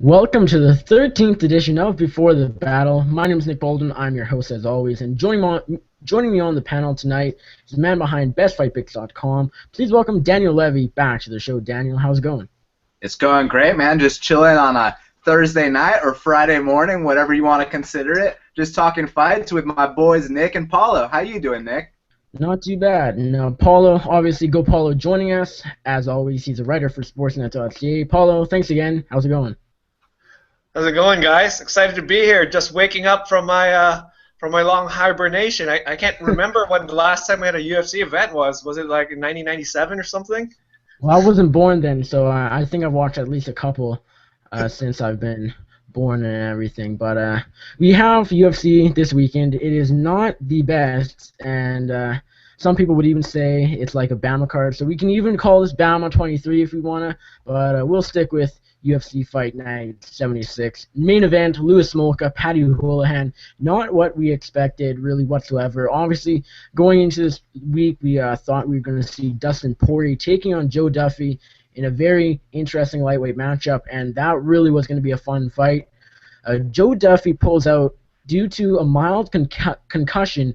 Welcome to the 13th edition of Before the Battle. My name is Nick Baldwin. I'm your host as always, and joining me on the panel tonight is the man behind bestfightpicks.com. Please welcome Daniel Levy back to the show. Daniel, how's it going? It's going great, man. Just chilling on a Thursday night or Friday morning, whatever you want to consider it. Just talking fights with my boys Nick and Paolo. How you doing, Nick? Not too bad. And Paolo, obviously, Go Paolo joining us. As always, he's a writer for Sportsnet.ca. Paolo, thanks again. How's it going? How's it going, guys? Excited to be here. Just waking up from my long hibernation. I can't remember when the last time we had a UFC event was. Was it like in 1997 or something? Well, I wasn't born then, so I think I've watched at least a couple since I've been born and everything. But we have UFC this weekend. It is not the best, and some people would even say it's like a Bama card. So we can even call this Bama 23 if we want to, but we'll stick with UFC Fight Night 76. Main event, Lewis Smolka, Paddy Holohan. Not what we expected, really, whatsoever. Obviously, going into this week, we thought we were going to see Dustin Poirier taking on Joe Duffy in a very interesting lightweight matchup, and that really was going to be a fun fight. Joe Duffy pulls out due to a mild concussion,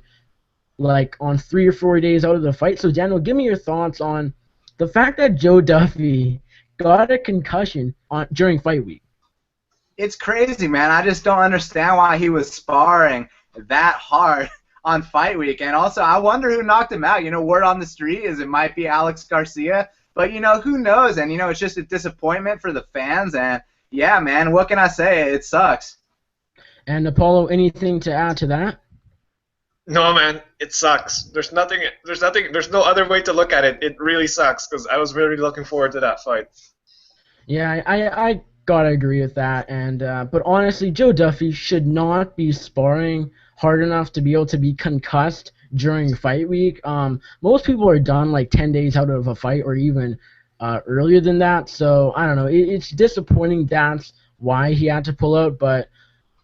like on 3 or 4 days out of the fight. So, Daniel, give me your thoughts on the fact that Joe Duffy got a concussion during fight week. It's crazy, man. I just don't understand why he was sparring that hard on fight week. And also, I wonder who knocked him out. Word on the street is it might be Alex Garcia. But, who knows? And, it's just a disappointment for the fans. And, yeah, man, what can I say? It sucks. And, Apollo, anything to add to that? No, man, it sucks. There's no other way to look at it. It really sucks because I was really looking forward to that fight. Yeah, I gotta agree with that. And but honestly, Joe Duffy should not be sparring hard enough to be able to be concussed during fight week. Most people are done like 10 days out of a fight or even earlier than that. So I don't know. It's disappointing. That's why he had to pull out, but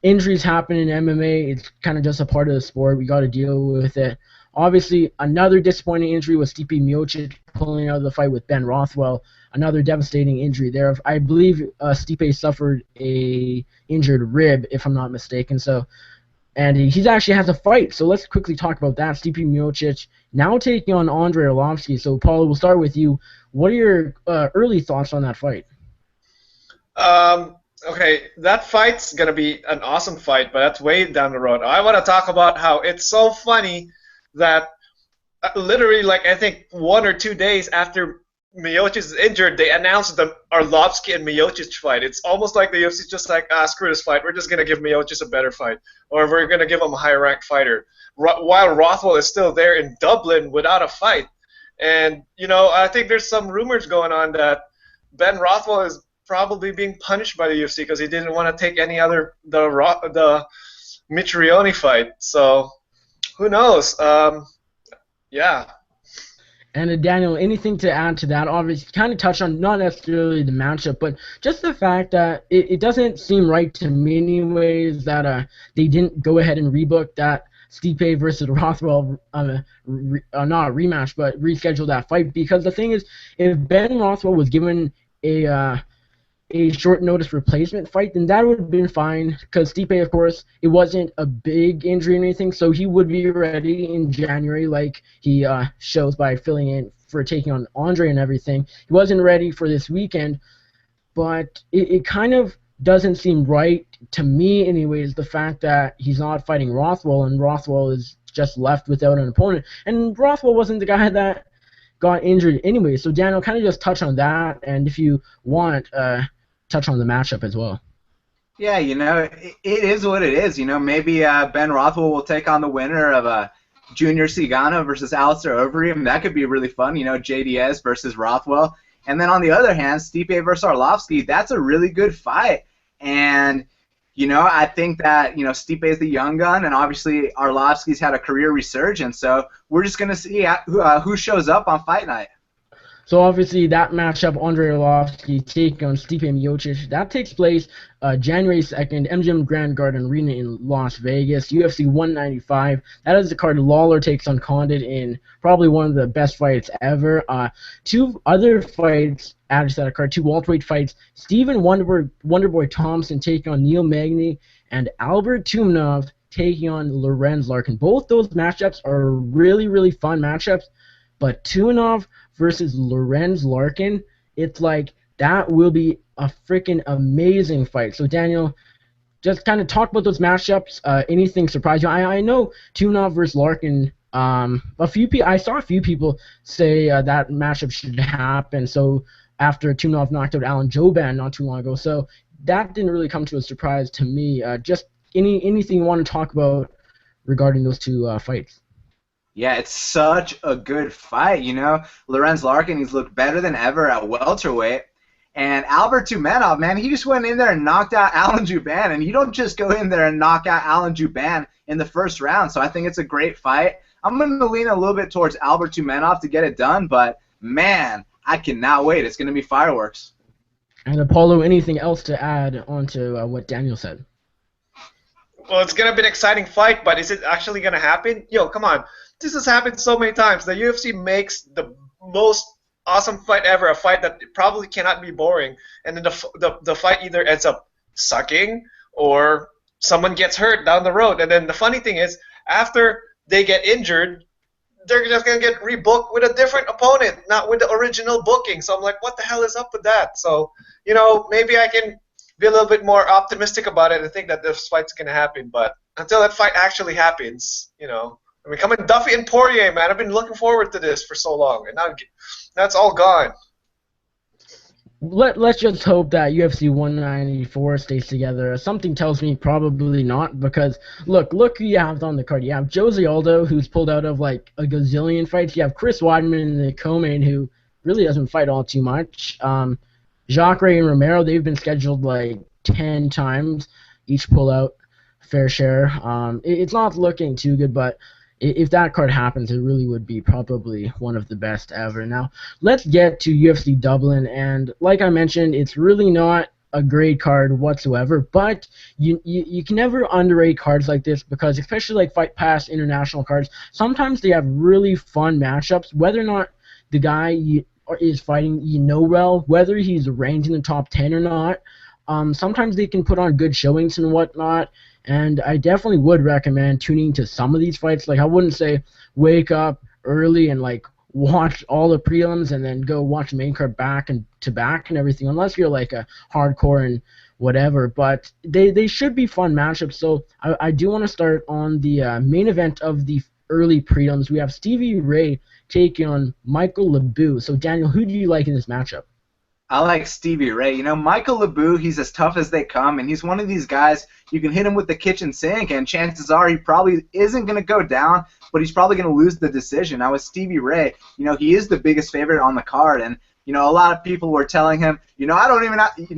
injuries happen in MMA. It's kind of just a part of the sport. We got to deal with it. Obviously, another disappointing injury was Stipe Miocic pulling out of the fight with Ben Rothwell. Another devastating injury there. I believe Stipe suffered a injured rib, if I'm not mistaken. And he actually has a fight. So let's quickly talk about that. Stipe Miocic now taking on Andrei Arlovski. So, Paul, we'll start with you. What are your early thoughts on that fight? Okay, that fight's going to be an awesome fight, but that's way down the road. I want to talk about how it's so funny that literally, like, I think 1 or 2 days after Miocic is injured, they announced the Arlovski and Miocic fight. It's almost like the UFC's just like, screw this fight. We're just going to give Miocic a better fight, or we're going to give him a higher-ranked fighter, while Rothwell is still there in Dublin without a fight. And, I think there's some rumors going on that Ben Rothwell is probably being punished by the UFC because he didn't want to take the Mitrione fight. So who knows? Yeah. And Daniel, anything to add to that? Obviously, kind of touch on not necessarily the matchup, but just the fact that it doesn't seem right to me anyways that they didn't go ahead and rebook that Stipe versus Rothwell, not a rematch, but reschedule that fight. Because the thing is, if Ben Rothwell was given a short notice replacement fight, then that would have been fine because Stipe, of course, it wasn't a big injury or anything, so he would be ready in January like he shows by filling in for taking on Andre and everything. He wasn't ready for this weekend, but it kind of doesn't seem right to me anyways, the fact that he's not fighting Rothwell and Rothwell is just left without an opponent. And Rothwell wasn't the guy that got injured anyway, so Daniel, kind of just touch on that, and if you want, touch on the matchup as well. Yeah, it is what it is. Maybe Ben Rothwell will take on the winner of Junior Cigano versus Alistair Overeem. That could be really fun, JDS versus Rothwell. And then on the other hand, Stipe versus Arlovski, that's a really good fight. And, I think that, Stipe is the young gun, and obviously Arlovski's had a career resurgence. So we're just going to see who shows up on Fight Night. So obviously that matchup, Andrei Arlovski taking on Stipe Miocic, that takes place January 2nd, MGM Grand Garden Arena in Las Vegas, UFC 195. That is the card Lawler takes on Condit in probably one of the best fights ever. Two other fights added to that card, two welterweight fights. Stephen Wonderboy Thompson taking on Neil Magny, and Albert Tumenov taking on Lorenz Larkin. Both those matchups are really, really fun matchups, but Tumenov versus Lorenz Larkin, it's like that will be a freaking amazing fight. So Daniel, just kind of talk about those matchups. Anything surprise you? I know Tumenov versus Larkin. I saw a few people say that matchup should happen. So after Tumenov knocked out Alan Jouban not too long ago, so that didn't really come to a surprise to me. Just anything you want to talk about regarding those two fights? Yeah, it's such a good fight, you know. Lorenz Larkin, he's looked better than ever at welterweight. And Albert Tumenov, man, he just went in there and knocked out Alan Jouban. And you don't just go in there and knock out Alan Jouban in the first round. So I think it's a great fight. I'm going to lean a little bit towards Albert Tumenov to get it done. But, man, I cannot wait. It's going to be fireworks. And Apollo, anything else to add on to what Daniel said? Well, it's going to be an exciting fight, but is it actually going to happen? Yo, come on. This has happened so many times. The UFC makes the most awesome fight ever, a fight that probably cannot be boring, and then the fight either ends up sucking or someone gets hurt down the road. And then the funny thing is, after they get injured, they're just going to get rebooked with a different opponent, not with the original booking. So I'm like, what the hell is up with that? So, you know, maybe I can be a little bit more optimistic about it and think that this fight's going to happen. But until that fight actually happens, you know, I mean, coming Duffy and Poirier, man, I've been looking forward to this for so long, and now that's all gone. Let's just hope that UFC 194 stays together. Something tells me probably not, because look who you have on the card. You have Jose Aldo, who's pulled out of like a gazillion fights. You have Chris Weidman and the co-main, who really doesn't fight all too much. Jacare and Romero, they've been scheduled like 10 times, each pull out fair share. It's not looking too good, but if that card happens, it really would be probably one of the best ever. Now, let's get to UFC Dublin, and like I mentioned, it's really not a great card whatsoever, but you can never underrate cards like this, because especially like Fight Pass international cards, sometimes they have really fun matchups, whether or not the guy is fighting well, whether he's ranked in the top 10 or not. Sometimes they can put on good showings and whatnot, and I definitely would recommend tuning to some of these fights. Like, I wouldn't say wake up early and like watch all the prelims and then go watch the main card back and to back and everything, unless you're like a hardcore and whatever. But they should be fun matchups. So I do want to start on the main event of the early prelims. We have Stevie Ray taking on Michael LeBeau. So Daniel, who do you like in this matchup? I like Stevie Ray. You know, Michael LeBeau, he's as tough as they come, and he's one of these guys, you can hit him with the kitchen sink, and chances are he probably isn't going to go down, but he's probably going to lose the decision. Now, with Stevie Ray, you know, he is the biggest favorite on the card, and, you know, a lot of people were telling him, you know,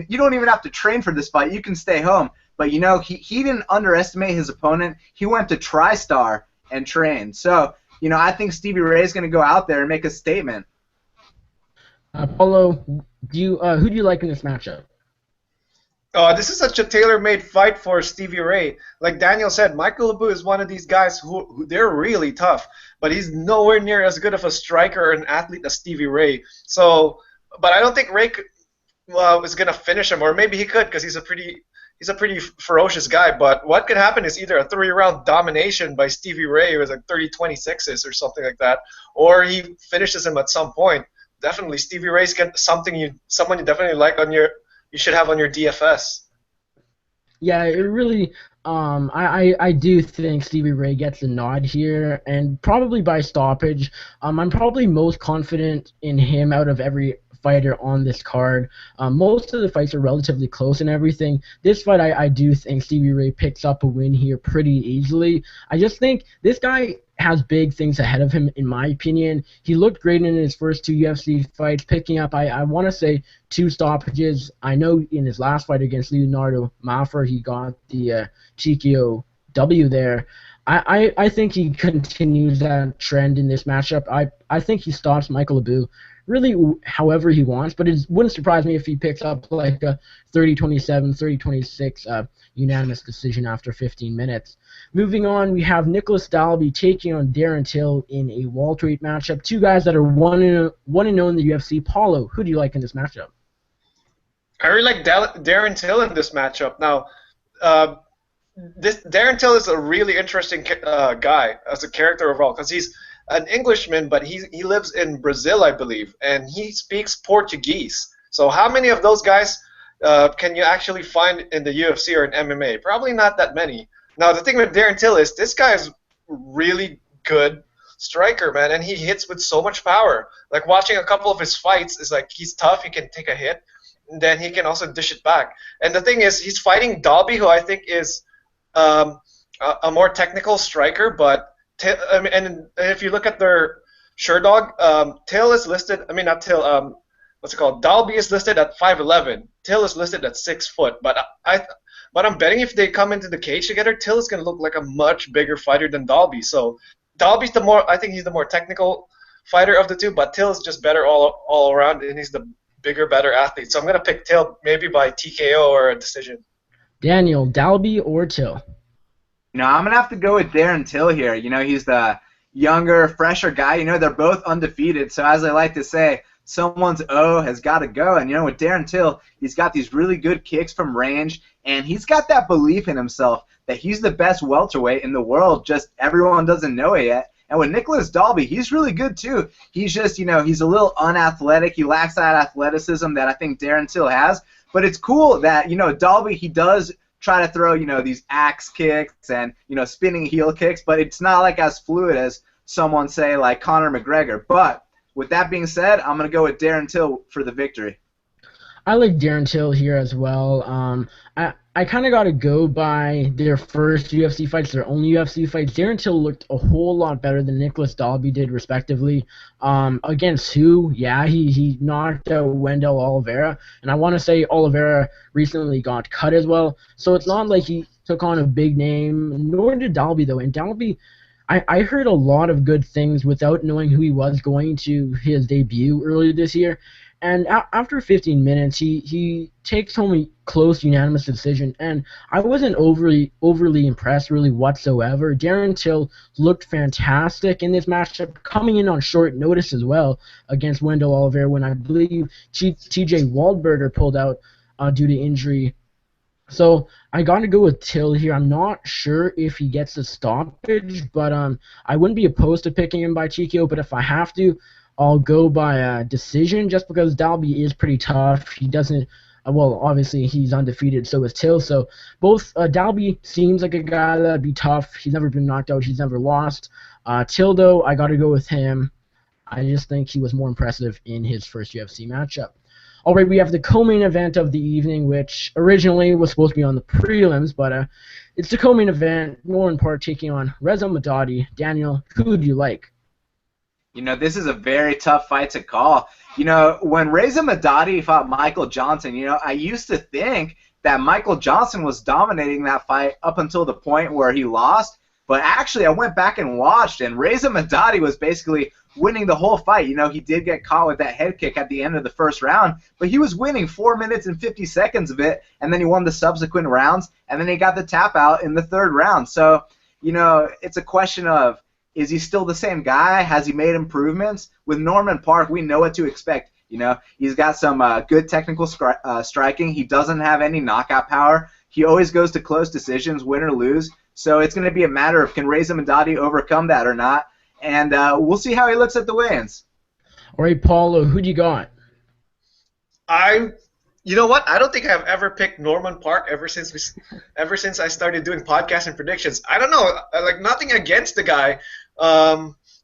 you don't even have to train for this fight. You can stay home. But, you know, he didn't underestimate his opponent. He went to TriStar and trained. So, you know, I think Stevie Ray is going to go out there and make a statement. Paolo, who do you like in this matchup? This is such a tailor-made fight for Stevie Ray. Like Daniel said, Michael LeBeau is one of these guys who they're really tough, but he's nowhere near as good of a striker or an athlete as Stevie Ray. So, but I don't think Ray is gonna finish him, or maybe he could, because he's a pretty ferocious guy. But what could happen is either a 3-round domination by Stevie Ray, who is like 30-26s or something like that, or he finishes him at some point. Definitely, Stevie Ray's someone you definitely like you should have on your DFS. Yeah, it really. I do think Stevie Ray gets a nod here, and probably by stoppage. I'm probably most confident in him out of every fighter on this card. Most of the fights are relatively close and everything. This fight, I do think Stevie Ray picks up a win here pretty easily. I just think this guy has big things ahead of him, in my opinion. He looked great in his first 2 UFC fights, picking up, I want to say, 2 stoppages. I know in his last fight against Leonardo Maffer, he got the TKO W there. I think he continues that trend in this matchup. I think he stops Michael LeBeau really however he wants, but it wouldn't surprise me if he picks up like a 30-27, 30-26 unanimous decision after 15 minutes. Moving on, we have Nicholas Dalby taking on Darren Till in a welterweight matchup. Two guys that are 1-0 in the UFC. Paolo, who do you like in this matchup? I really like Darren Till in this matchup. Now, this Darren Till is a really interesting guy as a character overall, because he's an Englishman, but he lives in Brazil, I believe, and he speaks Portuguese. So how many of those guys can you actually find in the UFC or in MMA? Probably not that many. Now, the thing with Darren Till is this guy is really good striker, man, and he hits with so much power. Like, watching a couple of his fights is like, he's tough, he can take a hit, and then he can also dish it back. And the thing is, he's fighting Dalby, who I think is a more technical striker, but and if you look at their Sherdog, Till is listed. I mean, not Till. What's it called? Dalby is listed at 5'11". Till is listed at 6 foot. But I'm betting if they come into the cage together, Till is going to look like a much bigger fighter than Dalby. So Dalby's I think he's the more technical fighter of the two, but Till is just better all around, and he's the bigger, better athlete. So I'm going to pick Till maybe by TKO or a decision. Daniel, Dalby or Till? I'm going to have to go with Darren Till here. He's the younger, fresher guy. They're both undefeated. So as I like to say, someone's O has got to go. And, with Darren Till, he's got these really good kicks from range, and he's got that belief in himself that he's the best welterweight in the world, just everyone doesn't know it yet. And with Nicholas Dalby, he's really good too. He's just, he's a little unathletic. He lacks that athleticism that I think Darren Till has. But it's cool that, Dalby, he does try to throw, these axe kicks and, spinning heel kicks, but it's not like as fluid as someone say like Conor McGregor. But with that being said, I'm going to go with Darren Till for the victory. I like Darren Till here as well. I kind of got to go by their first UFC fights, their only UFC fights. Darren Till looked a whole lot better than Nicholas Dalby did, respectively. Against who? Yeah, he knocked out Wendell Oliveira, and I want to say Oliveira recently got cut as well. So it's not like he took on a big name, nor did Dalby, though. And Dalby, I heard a lot of good things without knowing who he was going to his debut earlier this year. And after 15 minutes, he takes home a close unanimous decision, and I wasn't overly impressed really whatsoever. Darren Till looked fantastic in this matchup, coming in on short notice as well against Wendell Oliveira when I believe T.J. Waldberger pulled out due to injury. So I got to go with Till here. I'm not sure if he gets the stoppage, but I wouldn't be opposed to picking him by TKO, but if I have to, I'll go by a decision just because Dalby is pretty tough. He doesn't, well, obviously he's undefeated, so is Till. So both Dalby seems like a guy that'd be tough. He's never been knocked out. He's never lost. Till, though, I got to go with him. I just think he was more impressive in his first UFC matchup. All right, we have the co-main event of the evening, which originally was supposed to be on the prelims, but it's the co-main event, Norman Park taking on Reza Madadi. Daniel, who do you like? This is a very tough fight to call. When Reza Madadi fought Michael Johnson, I used to think that Michael Johnson was dominating that fight up until the point where he lost. But actually, I went back and watched, and Reza Madadi was basically winning the whole fight. He did get caught with that head kick at the end of the first round, but he was winning 4 minutes and 50 seconds of it, and then he won the subsequent rounds, and then he got the tap out in the third round. So, it's a question of, is he still the same guy? Has he made improvements? With Norman Park, we know what to expect. He's got some good technical striking. He doesn't have any knockout power. He always goes to close decisions, win or lose. So it's going to be a matter of can Reza Madadi overcome that or not. And we'll see how he looks at the weigh-ins. All right, Paulo, who do you got? You know what? I don't think I've ever picked Norman Park ever since I started doing podcasts and predictions. I don't know, like nothing against the guy.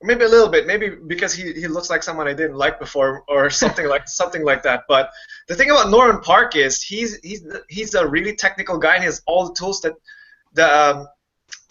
Maybe a little bit, maybe because he looks like someone I didn't like before or something like that. But the thing about Norman Park is he's a really technical guy and he has all the tools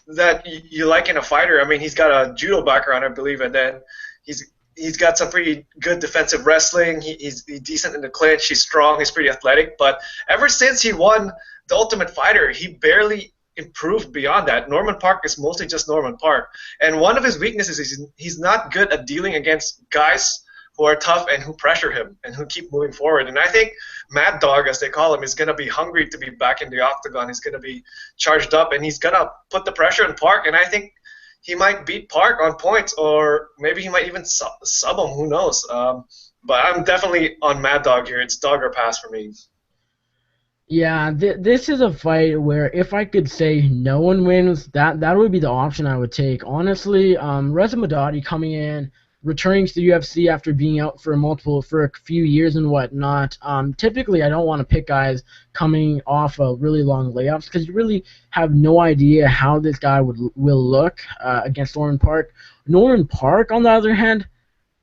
that you like in a fighter. I mean, he's got a judo background, I believe, and then he's got some pretty good defensive wrestling. He's decent in the clinch. He's strong. He's pretty athletic. But ever since he won the Ultimate Fighter, he barely improved beyond that. Norman Park is mostly just Norman Park. And one of his weaknesses is he's not good at dealing against guys who are tough and who pressure him and who keep moving forward. And I think Mad Dog, as they call him, is going to be hungry to be back in the octagon. He's going to be charged up, and he's going to put the pressure on Park. And I think he might beat Park on points, or maybe he might even sub him. Who knows? But I'm definitely on Mad Dog here. It's dog or pass for me. Yeah, this is a fight where if I could say no one wins, that would be the option I would take. Honestly, Reza Madadi coming in, returning to the UFC after being out for a few years and whatnot. Typically, I don't want to pick guys coming off of really long layoffs because you really have no idea how this guy will look against Norman Park. Norman Park, on the other hand,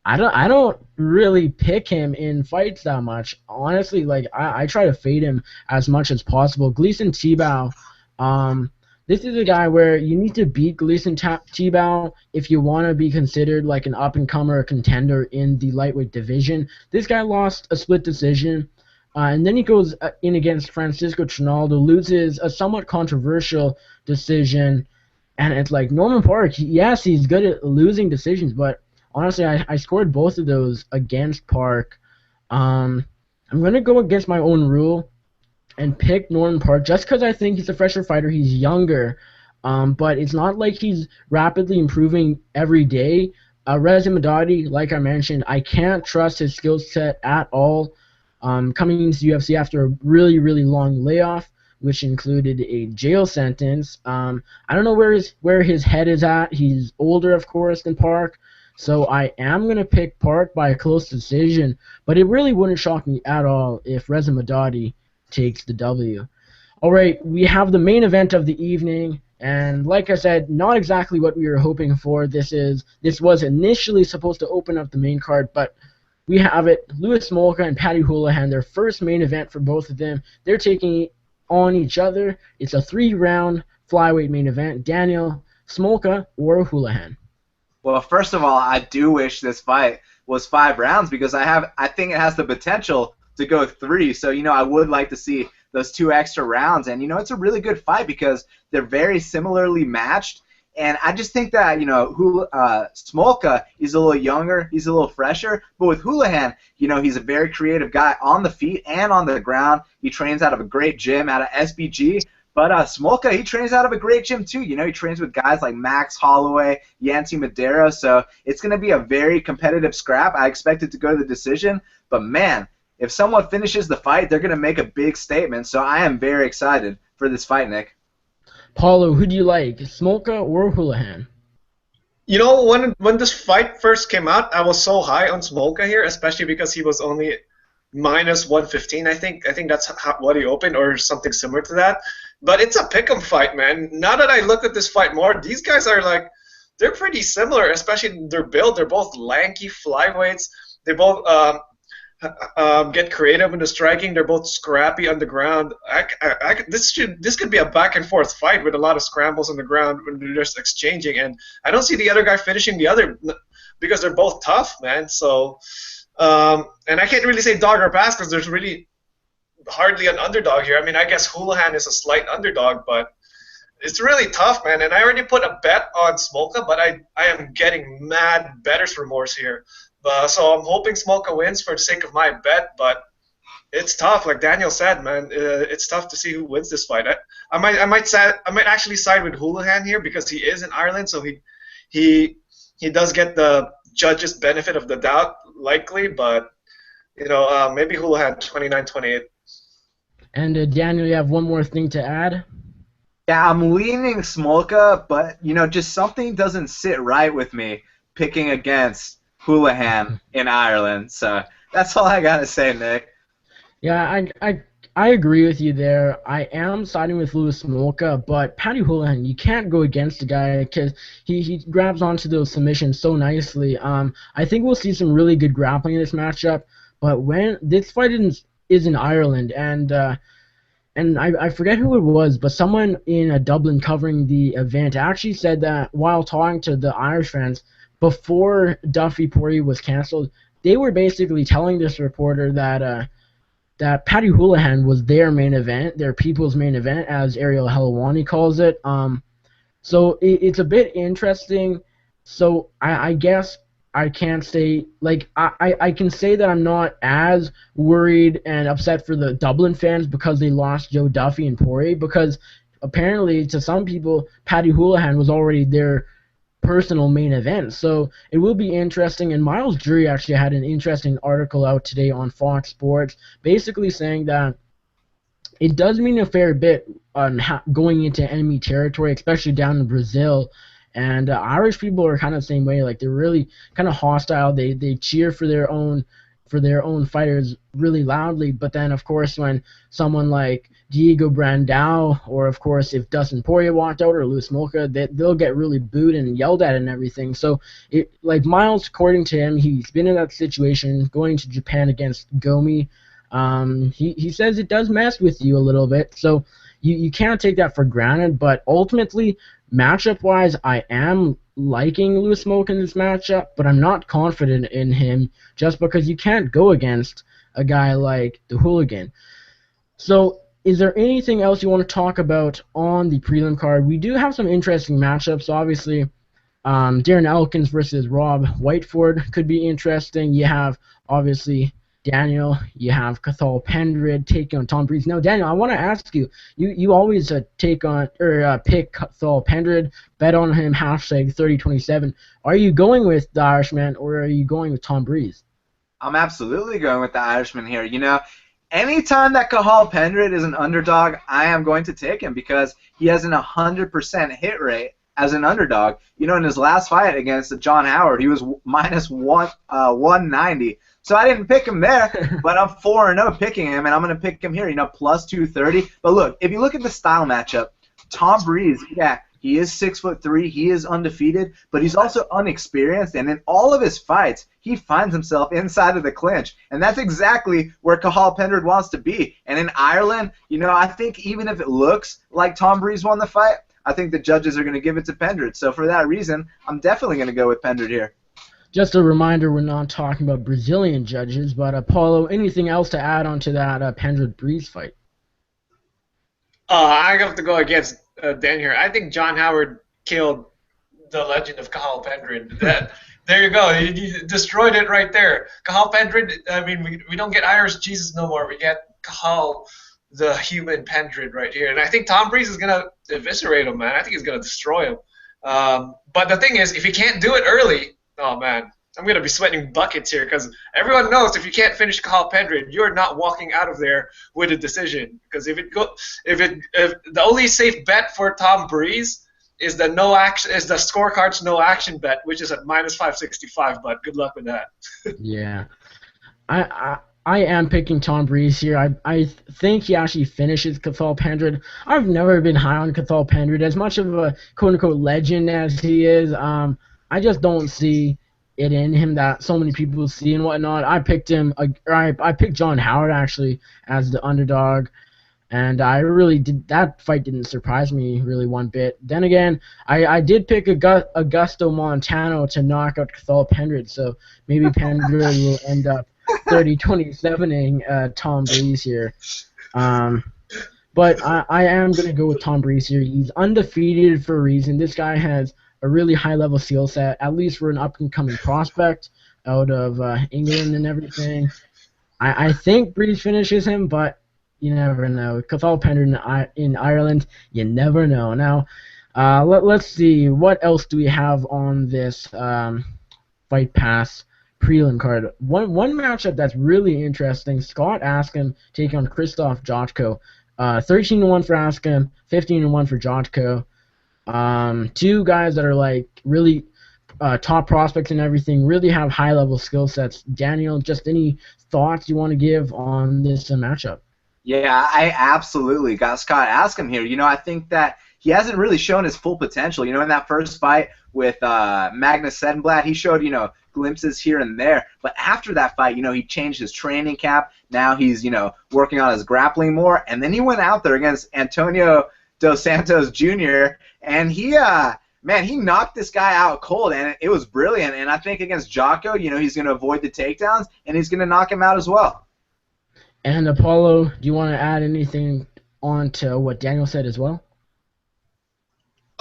I don't really pick him in fights that much. Honestly, like I try to fade him as much as possible. Gleison Tibau, this is a guy where you need to beat Gleison Tibau if you want to be considered like an up-and-comer contender in the lightweight division. This guy lost a split decision, and then he goes in against Francisco Trinaldo, loses a somewhat controversial decision, and it's like Norman Park, yes, he's good at losing decisions, but honestly, I scored both of those against Park. I'm going to go against my own rule and pick Norman Park just because I think he's a fresher fighter. He's younger, but it's not like he's rapidly improving every day. Reza Madadi, like I mentioned, I can't trust his skill set at all. Coming into the UFC after a really, really long layoff, which included a jail sentence. I don't know where his head is at. He's older, of course, than Park. So I am going to pick Park by a close decision, but it really wouldn't shock me at all if Reza Madadi takes the W. All right, we have the main event of the evening, and like I said, not exactly what we were hoping for. This was initially supposed to open up the main card, but we have it. Louis Smolka and Paddy Holohan, their first main event for both of them. They're taking on each other. It's a 3-round flyweight main event. Daniel, Smolka or Holohan? Well, first of all, I do wish this fight was 5 rounds because I think it has the potential to go 3. So, I would like to see those 2 extra rounds. And, it's a really good fight because they're very similarly matched. And I just think that, Smolka is a little younger, he's a little fresher. But with Holohan, he's a very creative guy on the feet and on the ground. He trains out of a great gym, out of SBG. But Smolka, he trains out of a great gym too. He trains with guys like Max Holloway, Yancy Madero. So it's going to be a very competitive scrap. I expect it to go to the decision. But man, if someone finishes the fight, they're going to make a big statement. So I am very excited for this fight, Nick. Paolo, who do you like, Smolka or Holohan? When this fight first came out, I was so high on Smolka here, especially because he was only minus 115. I think that's what he opened or something similar to that. But it's a pick'em fight, man. Now that I look at this fight more, these guys are they're pretty similar, especially their build. They're both lanky flyweights. They both get creative in the striking. They're both scrappy on the ground. This could be a back and forth fight with a lot of scrambles on the ground when they're just exchanging. And I don't see the other guy finishing the other because they're both tough, man. So, and I can't really say dog or pass because there's really hardly an underdog here. I mean, I guess Holohan is a slight underdog, but it's really tough, man. And I already put a bet on Smolka, but I am getting mad better's remorse here. So I'm hoping Smolka wins for the sake of my bet, but it's tough. Like Daniel said, man, it's tough to see who wins this fight. I might actually side with Holohan here because he is in Ireland, so he does get the judge's benefit of the doubt, likely, but maybe Holohan 29-28. And Daniel, you have one more thing to add? Yeah, I'm leaning Smolka, but just something doesn't sit right with me picking against Holohan in Ireland. So that's all I gotta say, Nick. Yeah, I agree with you there. I am siding with Louis Smolka, but Paddy Holohan, you can't go against the guy because he grabs onto those submissions so nicely. I think we'll see some really good grappling in this matchup, but when this fight is in Ireland, and I forget who it was, but someone in Dublin covering the event actually said that while talking to the Irish fans before Duffy Poirier was canceled, they were basically telling this reporter that Paddy Holohan was their main event, their people's main event, as Ariel Helwani calls it. So it's a bit interesting. So I guess I can't say, like, I can say that I'm not as worried and upset for the Dublin fans because they lost Joe Duffy and Poirier, because apparently to some people Paddy Holohan was already their personal main event. So it will be interesting. And Miles Jury actually had an interesting article out today on Fox Sports, basically saying that it does mean a fair bit on going into enemy territory, especially down in Brazil. And Irish people are kind of the same way. Like, they're really kind of hostile. They cheer for their own fighters really loudly. But then, of course, when someone like Diego Brandao, or of course if Dustin Poirier walked out, or Louis Smolka, they'll get really booed and yelled at and everything. So like Miles, according to him, he's been in that situation going to Japan against Gomi. He says it does mess with you a little bit, so you can't take that for granted. But ultimately, matchup-wise, I am liking Louis Smoke in this matchup, but I'm not confident in him just because you can't go against a guy like the Hooligan. So is there anything else you want to talk about on the prelim card? We do have some interesting matchups, obviously. Darren Elkins versus Rob Whiteford could be interesting. You have, obviously, Daniel, you have Cathal Pendred taking on Tom Breeze. Now, Daniel, I want to ask you, you always pick Cathal Pendred, bet on him, hashtag 3027. Are you going with the Irishman, or are you going with Tom Breeze? I'm absolutely going with the Irishman here. You know, anytime that Cathal Pendred is an underdog, I am going to take him because he has an 100% hit rate as an underdog. You know, in his last fight against John Howard, he was minus 190. So I didn't pick him there, but I'm 4-0 picking him, and I'm going to pick him here, you know, plus 230. But look, if you look at the style matchup, Tom Breeze, yeah, he is 6'3", he is undefeated, but he's also unexperienced, and in all of his fights, he finds himself inside of the clinch, and that's exactly where Cathal Pendred wants to be. And in Ireland, you know, I think even if it looks like Tom Breeze won the fight, I think the judges are going to give it to Pendred. So for that reason, I'm definitely going to go with Pendred here. Just a reminder, we're not talking about Brazilian judges, but Paolo, anything else to add on to that Pendred Breeze fight? I have to go against Dan here. I think John Howard killed the legend of Cathal Pendred. There you go. You destroyed it right there. Cathal Pendred, I mean, we don't get Irish Jesus no more. We get Cathal, the human Pendred, right here. And I think Tom Breeze is going to eviscerate him, man. I think he's going to destroy him. But the thing is, if he can't do it early, oh, man, I'm going to be sweating buckets here because everyone knows if you can't finish Cathal Pendred, you're not walking out of there with a decision. Because if the only safe bet for Tom Breeze is the scorecard's no action bet, which is at minus 565. But good luck with that. Yeah, I am picking Tom Breeze here. I think he actually finishes Cathal Pendred. I've never been high on Cathal Pendred, as much of a quote-unquote legend as he is. I just don't see it in him that so many people see and whatnot. I picked him. I picked John Howard actually as the underdog, and I really did. That fight didn't surprise me really one bit. Then again, I did pick Augusto Montano to knock out Cathal Pendred, so maybe Pendred will end up 30-27ing Tom Breeze here. But I am going to go with Tom Breeze here. He's undefeated for a reason. This guy has a really high-level skill set, at least for an up-and-coming prospect out of England and everything. I think Breeze finishes him, but you never know. Cathal Pendred in Ireland, you never know. Now, let's see. What else do we have on this Fight Pass prelim card? One matchup that's really interesting, Scott Askham taking on Krzysztof Jotko. 13-1 for Askham, 15-1 for Jotko. Two guys that are like really top prospects and everything, really have high-level skill sets. Daniel, just any thoughts you want to give on this matchup? Yeah, I absolutely got Scott Askham here. You know, I think that he hasn't really shown his full potential. You know, in that first fight with Magnus Sedenblad, he showed, you know, glimpses here and there. But after that fight, you know, he changed his training camp. Now he's, you know, working on his grappling more. And then he went out there against Antonio Dos Santos Jr., and he knocked this guy out cold, and it was brilliant. And I think against Jotko, you know, he's going to avoid the takedowns, and he's going to knock him out as well. And Apollo, do you want to add anything on to what Daniel said as well?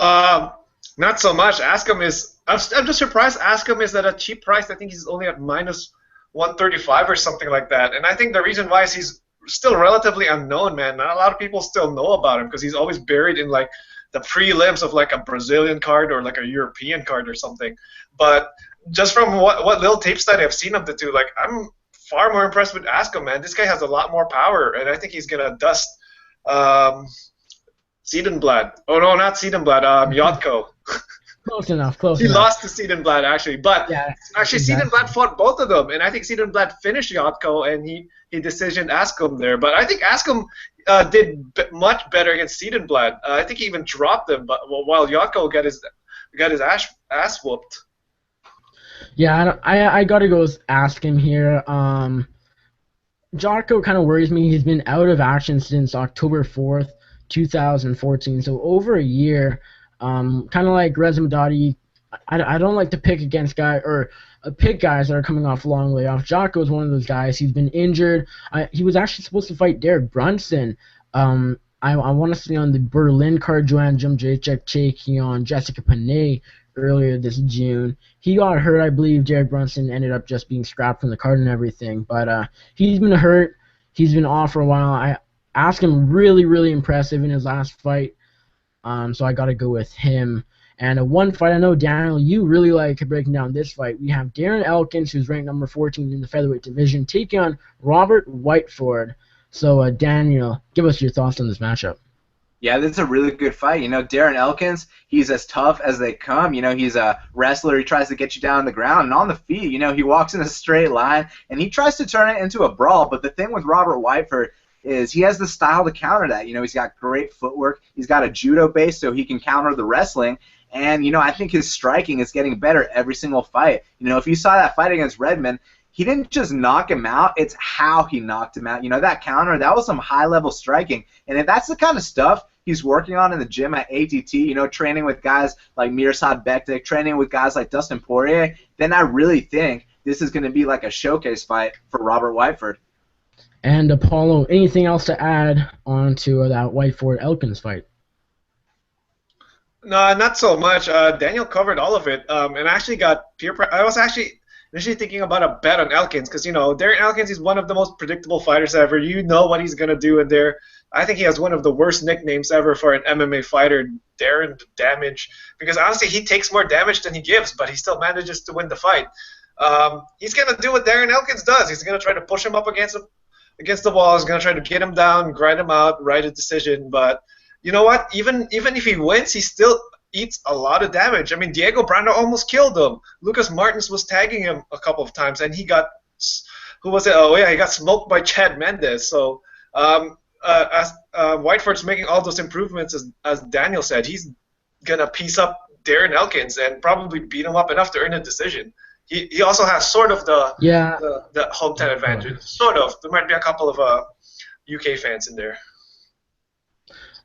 Not so much. Askham is I'm just surprised Askham is at a cheap price. I think he's only at minus 135 or something like that. And I think the reason why is he's still relatively unknown, man. Not a lot of people still know about him because he's always buried in like the prelims of like a Brazilian card or like a European card or something. But just from what little tape study I've seen of the two, like I'm far more impressed with Askham, man. This guy has a lot more power, and I think he's gonna dust Siedenblad. Oh no, not Siedenblad. Yotko. Close enough. Close He enough. lost to Siedenblad actually, but Yeah, actually exactly. Siedenblad fought both of them, and I think Siedenblad finished Yotko, and he decisioned Askham there. But I think Askham did much better against Siedenblad. I think he even dropped him, but while Yotko got his ass whooped. Yeah, I gotta go ask him here. Jarko kind of worries me. He's been out of action since October 4th, 2014, so over a year. Kind of like Reza Madadi, I don't like to pick against pick guys that are coming off long layoff. Jarko is one of those guys. He's been injured. He was actually supposed to fight Derek Brunson. I want to say on the Berlin card, Joanne Jędrzejczyk taking on Jessica Panay earlier this June. He got hurt, I believe. Derek Brunson ended up just being scrapped from the card and everything. But he's been hurt. He's been off for a while. I asked him really, really impressive in his last fight. So I got to go with him. And one fight, I know, Daniel, you really like breaking down this fight. We have Darren Elkins, who's ranked number 14 in the featherweight division, taking on Robert Whiteford. So, Daniel, give us your thoughts on this matchup. Yeah, this is a really good fight. You know, Darren Elkins, he's as tough as they come. You know, he's a wrestler. He tries to get you down on the ground and on the feet. You know, he walks in a straight line, and he tries to turn it into a brawl. But the thing with Robert Whiteford is he has the style to counter that. You know, he's got great footwork. He's got a judo base, so he can counter the wrestling. And, you know, I think his striking is getting better every single fight. You know, if you saw that fight against Redmond, he didn't just knock him out, it's how he knocked him out. You know, that counter, that was some high-level striking. And if that's the kind of stuff he's working on in the gym at ATT, you know, training with guys like Mirsad Bektik, training with guys like Dustin Poirier, then I really think this is going to be like a showcase fight for Robert Whiteford. And Apollo, anything else to add on to that Whiteford-Elkins fight? No, not so much. Daniel covered all of it, and I actually got peer pressure. I was actually initially thinking about a bet on Elkins because, you know, Darren Elkins is one of the most predictable fighters ever. You know what he's going to do in there. I think he has one of the worst nicknames ever for an MMA fighter, Darren Damage, because honestly he takes more damage than he gives, but he still manages to win the fight. He's going to do what Darren Elkins does. He's going to try to push him up against the wall. He's going to try to get him down, grind him out, write a decision, but you know what? Even if he wins, he still eats a lot of damage. I mean, Diego Brando almost killed him. Lucas Martins was tagging him a couple of times, and he got who was it? Oh yeah, he got smoked by Chad Mendes. So as Whiteford's making all those improvements, as Daniel said, he's gonna piece up Darren Elkins and probably beat him up enough to earn a decision. He also has sort of the hometown advantage. Sort of. There might be a couple of UK fans in there.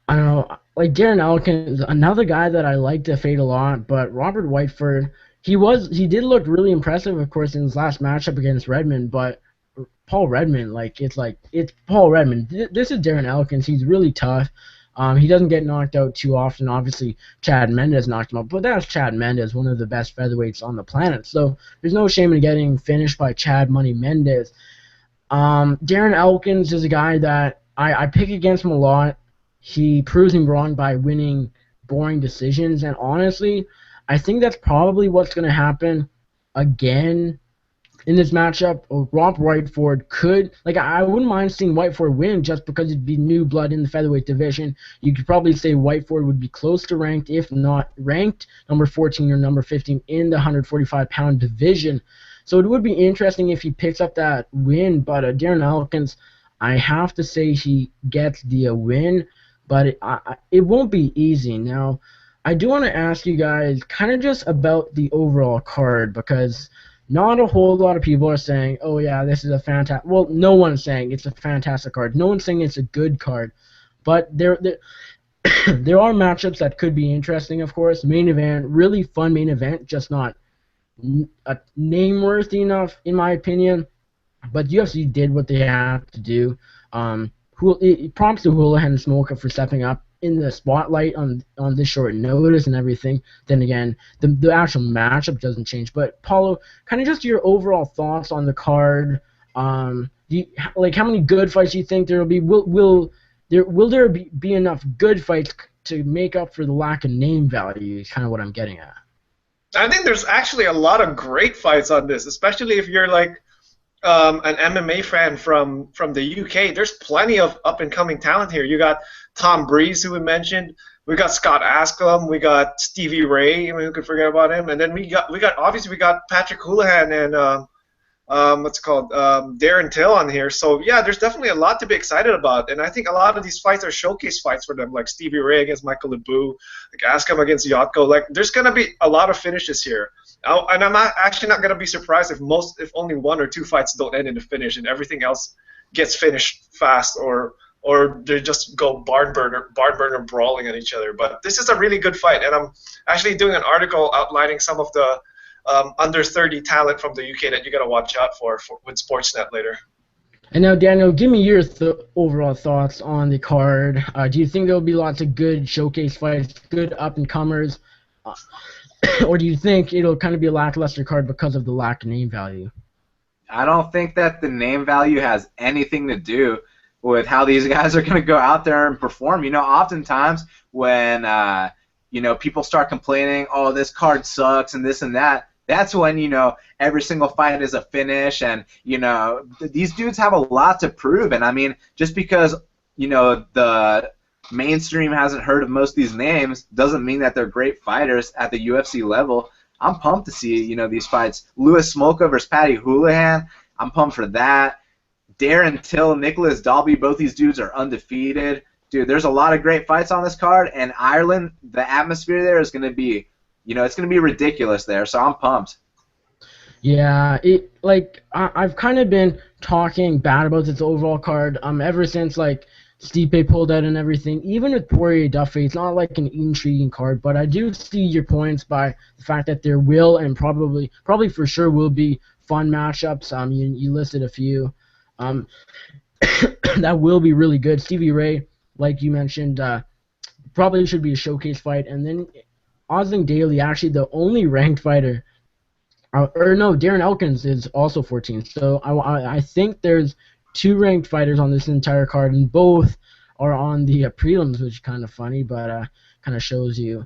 I don't know, like Darren Elkins, another guy that I like to fade a lot, but Robert Whiteford, he did look really impressive, of course, in his last matchup against Redmond, but Paul Redmond, it's Paul Redmond. This is Darren Elkins. He's really tough. He doesn't get knocked out too often. Obviously, Chad Mendes knocked him out, but that's Chad Mendes, one of the best featherweights on the planet. So there's no shame in getting finished by Chad Money Mendes. Darren Elkins is a guy that I pick against him a lot. He proves me wrong by winning boring decisions, and honestly, I think that's probably what's going to happen again in this matchup. Rob Whiteford could, I wouldn't mind seeing Whiteford win just because it'd be new blood in the featherweight division. You could probably say Whiteford would be close to ranked, if not ranked, number 14 or number 15 in the 145-pound division. So it would be interesting if he picks up that win, but Darren Elkins, I have to say he gets the win. But it won't be easy. Now, I do want to ask you guys kind of just about the overall card, because not a whole lot of people are saying, oh yeah, this is a fantastic... Well, no one's saying it's a fantastic card. No one's saying it's a good card. But there are matchups that could be interesting, of course. Main event, really fun main event, just not name-worthy enough, in my opinion. But UFC did what they have to do. Props to Holohan and Smolka for stepping up in the spotlight on this short notice and everything, then again, the actual matchup doesn't change. But Paulo, kind of just your overall thoughts on the card. Like how many good fights do you think there will be? Will there be enough good fights to make up for the lack of name value? Is kind of what I'm getting at. I think there's actually a lot of great fights on this, especially if you're like an MMA fan from the UK. There's plenty of up-and-coming talent here. You got Tom Breeze, who we mentioned. We got Scott Askham. We got Stevie Ray. I mean, who could forget about him? And then we got Patrick Holohan and Darren Till on here. So yeah, there's definitely a lot to be excited about, and I think a lot of these fights are showcase fights for them, like Stevie Ray against Michael Lebu, like Askham against Yotko. Like there's gonna be a lot of finishes here, and I'm actually not gonna be surprised if only 1 or 2 fights don't end in the finish and everything else gets finished fast, or they just go barn burner brawling at each other. But this is a really good fight, and I'm actually doing an article outlining some of the under 30 talent from the UK that you got to watch out for with Sportsnet later. And now, Daniel, give me your overall thoughts on the card. Do you think there will be lots of good showcase fights, good up-and-comers, or do you think it'll kind of be a lackluster card because of the lack of name value? I don't think that the name value has anything to do with how these guys are going to go out there and perform. You know, oftentimes when people start complaining, oh, this card sucks and this and that, that's when, every single fight is a finish, and, these dudes have a lot to prove. And, I mean, just because, the mainstream hasn't heard of most of these names doesn't mean that they're great fighters at the UFC level. I'm pumped to see, these fights. Louis Smolka versus Paddy Holohan, I'm pumped for that. Darren Till, Nicholas Dalby, both these dudes are undefeated. Dude, there's a lot of great fights on this card, and Ireland, the atmosphere there is going to be, it's going to be ridiculous there, so I'm pumped. Yeah, I've kind of been talking bad about this overall card ever since, Stipe pulled out and everything. Even with Poirier Duffy, it's not like an intriguing card, but I do see your points by the fact that there will and probably for sure will be fun matchups. You listed a few that will be really good. Stevie Ray, like you mentioned, probably should be a showcase fight, and then Osling Daly, actually the only ranked fighter, Darren Elkins is also 14th. So I think there's 2 ranked fighters on this entire card, and both are on the prelims, which is kind of funny, but kind of shows you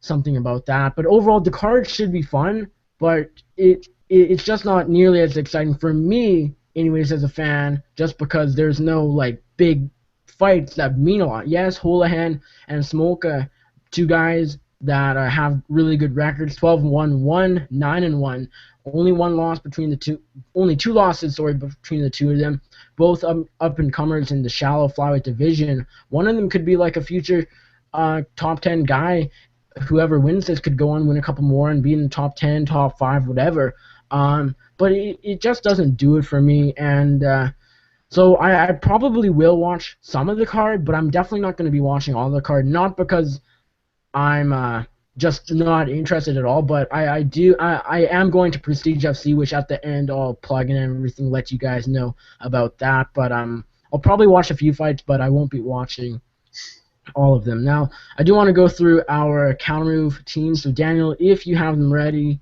something about that. But overall, the card should be fun, but it's just not nearly as exciting for me, anyways, as a fan, just because there's no big fights that mean a lot. Yes, Holohan and Smolka, 2 guys that have really good records, 12-1, 9-1. Only 1 loss between the two. Only 2 losses, between the 2 of them. Both up-and-comers in the shallow flyweight division. One of them could be a future top 10 guy. Whoever wins this could go on, win a couple more, and be in the top 10, top 5, whatever. But it just doesn't do it for me, and so I probably will watch some of the card, but I'm definitely not going to be watching all the card. Not because I'm just not interested at all, but I am going to Prestige FC, which at the end I'll plug in and everything, let you guys know about that. But I'll probably watch a few fights, but I won't be watching all of them. Now, I do want to go through our Kountermove teams. So Daniel, if you have them ready,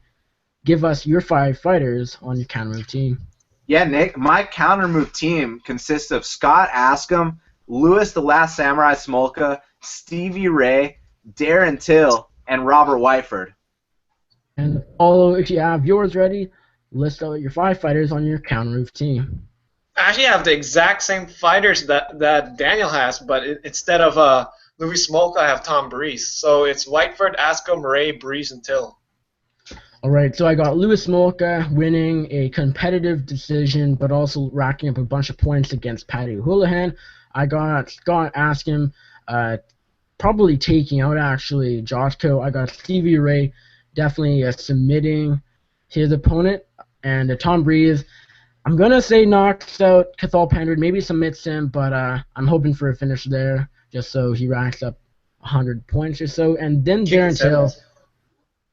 give us your 5 fighters on your Kountermove team. Yeah, Nick, my Kountermove team consists of Scott Askham, Louis the Last Samurai Smolka, Stevie Ray, Darren Till, and Robert Whiteford. And although if you have yours ready, list out your 5 fighters on your Kountermove team. I actually have the exact same fighters that Daniel has, but instead of Louis Smolka, I have Tom Breeze. So it's Whiteford, Askham, Ray, Breeze, and Till. Alright, so I got Louis Smolka winning a competitive decision, but also racking up a bunch of points against Paddy Holohan. I got Scott Askham probably taking out, actually, Joshko. I got Stevie Ray definitely submitting his opponent. And Tom Breeze, I'm going to say knocks out Cathal Pendred, maybe submits him, but I'm hoping for a finish there, just so he racks up 100 points or so. And then Darren Till.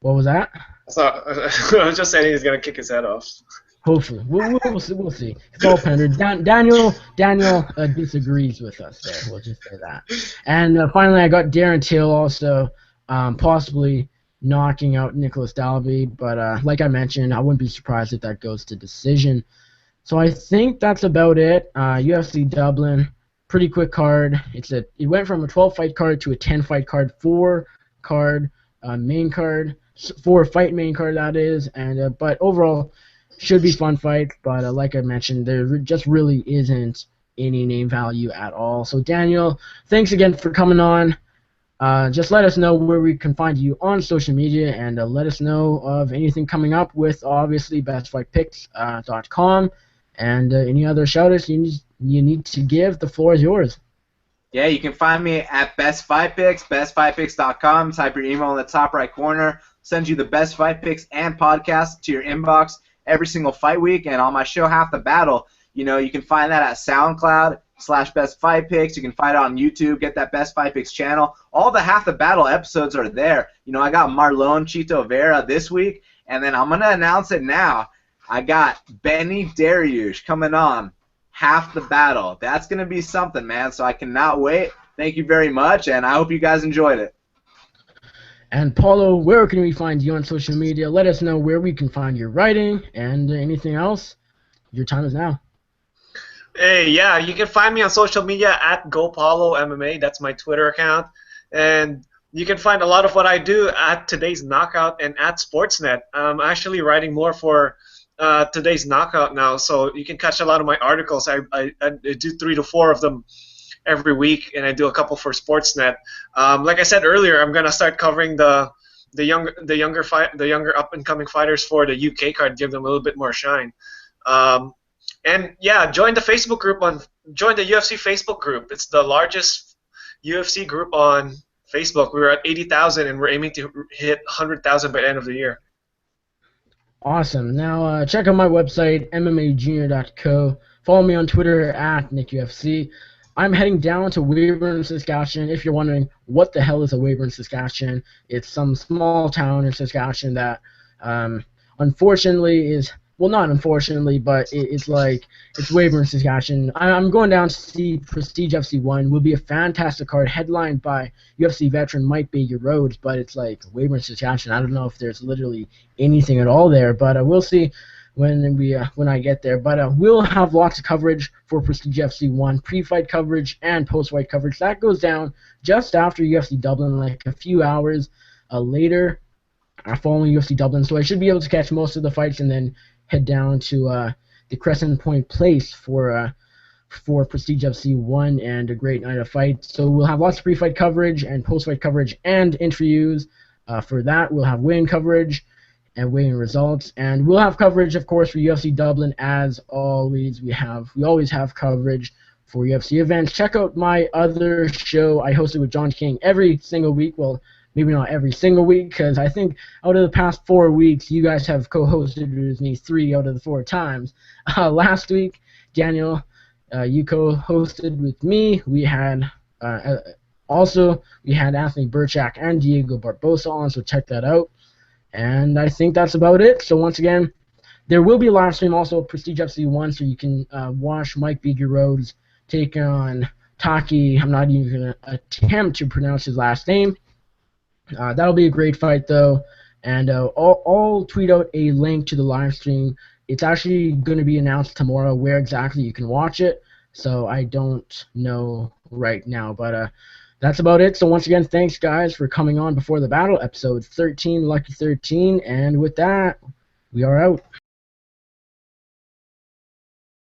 What was that? So I was just saying he's going to kick his head off. Hopefully, we'll see. We'll see. It's all pending. Daniel disagrees with us there. We'll just say that. And finally, I got Darren Till also possibly knocking out Nicholas Dalby. But like I mentioned, I wouldn't be surprised if that goes to decision. So I think that's about it. UFC Dublin, pretty quick card. It went from a 12-fight card to a 10-fight card, 4-card main card, 4-fight main card that is. And but overall. Should be fun fights, but like I mentioned, there just really isn't any name value at all. So Daniel, thanks again for coming on. Just let us know where we can find you on social media, and let us know of anything coming up with obviously bestfightpicks.com, and any other shoutouts you need to give. The floor is yours. Yeah, you can find me at Best Fight Picks, bestfightpicks.com. Type your email in the top right corner. Send you the Best Fight Picks and podcast to your inbox every single fight week. And on my show, Half the Battle, you can find that at SoundCloud/Best Fight Picks. You can find it on YouTube. Get that Best Fight Picks channel. All the Half the Battle episodes are there. I got Marlon Chito Vera this week, and then I'm going to announce it now. I got Benny Dariush coming on Half the Battle. That's going to be something, man, so I cannot wait. Thank you very much, and I hope you guys enjoyed it. And Paolo, where can we find you on social media? Let us know where we can find your writing and anything else. Your time is now. Hey, yeah, you can find me on social media at GoPaoloMMA. That's my Twitter account. And you can find a lot of what I do at Today's Knockout and at Sportsnet. I'm actually writing more for Today's Knockout now, so you can catch a lot of my articles. I do 3 to 4 of them every week, and I do a couple for Sportsnet. Like I said earlier, I'm gonna start covering the younger up and coming fighters for the UK card, give them a little bit more shine. And yeah, join the Facebook group join the UFC Facebook group. It's the largest UFC group on Facebook. We're at 80,000, and we're aiming to hit 100,000 by the end of the year. Awesome. Now check out my website, MMAjunior.co. Follow me on Twitter at NickUFC. I'm heading down to Weyburn, Saskatchewan. If you're wondering what the hell is a Weyburn, Saskatchewan, it's some small town in Saskatchewan that unfortunately is, well, not unfortunately, but it's Weyburn, Saskatchewan. I'm going down to see Prestige FC 1. Will be a fantastic card headlined by UFC veteran Mike Baker Rhodes, but it's like Weyburn, Saskatchewan. I don't know if there's literally anything at all there, but we'll see when I get there. But we'll have lots of coverage for Prestige FC 1, pre-fight coverage and post-fight coverage. That goes down just after UFC Dublin, like a few hours later following UFC Dublin. So I should be able to catch most of the fights and then head down to the Crescent Point Place for Prestige FC 1 and a great night of fights. So we'll have lots of pre-fight coverage and post-fight coverage and interviews. For that, we'll have weigh-in coverage and weigh-in results, and we'll have coverage, of course, for UFC Dublin as always. We always have coverage for UFC events. Check out my other show I hosted with John King every single week. Well, maybe not every single week, because I think out of the past 4 weeks, you guys have co-hosted with me 3 out of the 4 times. Last week, Daniel, you co-hosted with me. We had Anthony Burchak and Diego Barbosa on, so check that out. And I think that's about it. So once again, there will be a live stream also at Prestige FC 1, so you can watch Mike Baker Rhodes take on Taki. I'm not even going to attempt to pronounce his last name. That'll be a great fight, though. And I'll tweet out a link to the live stream. It's actually going to be announced tomorrow where exactly you can watch it, so I don't know right now. But that's about it. So once again, thanks, guys, for coming on Before the Battle, episode 13, Lucky 13. And with that, we are out.